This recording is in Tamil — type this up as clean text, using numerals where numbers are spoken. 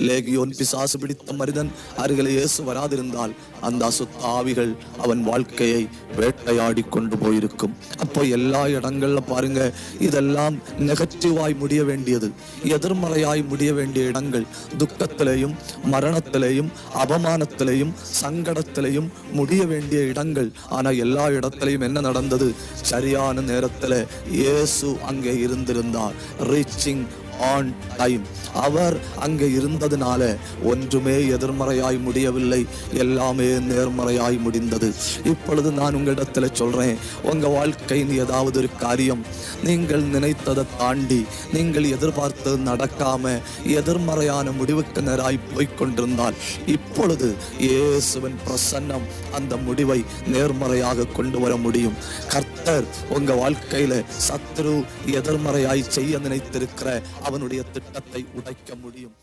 லேகியோன் பிசாசு பிடித்த மனிதன் அருகில் இயேசு வராதிருந்தால் அந்த அசுத்தாவிகள் அவன் வாழ்க்கையை வேட்டையாடி கொண்டு போயிருக்கும். அப்போ எல்லா இடங்கள்ல பாருங்க, இதெல்லாம் நெகட்டிவாய் முடிய வேண்டியது, எதிர்மறையாய் முடிய வேண்டிய இடங்கள், துக்கத்திலையும் மரணத்திலையும் அவமானத்திலையும் சங்கடத்திலையும் முடிய வேண்டிய இடங்கள். ஆனா எல்லா இடத்திலையும் என்ன நடந்தது? சரியான நேரத்துல இயேசு அங்கே இருந்திருந்தார். Reaching on time. அவர் அங்கே இருந்ததுனால ஒன்றுமே எதிர்மறையாய் முடியவில்லை, எல்லாமே நேர்மறையாய் முடிந்தது. இப்பொழுது நான் உங்களிடத்துல சொல்றேன், உங்க வாழ்க்கையின் ஏதாவது ஒரு காரியம் நீங்கள் நினைத்ததை தாண்டி நீங்கள் எதிர்பார்த்தது நடக்காம எதிர்மறையான முடிவுக்கு நேராய் போய்கொண்டிருந்தால் இப்பொழுது இயேசுவின் பிரசன்னம் அந்த முடிவை நேர்மறையாக கொண்டு வர முடியும். கர்த்தர் உங்க வாழ்க்கையில சத்துரு எதிர்மறையாய் செய்ய நினைத்திருக்கிற அவனுடைய திட்டத்தை உடைக்க முடியும்.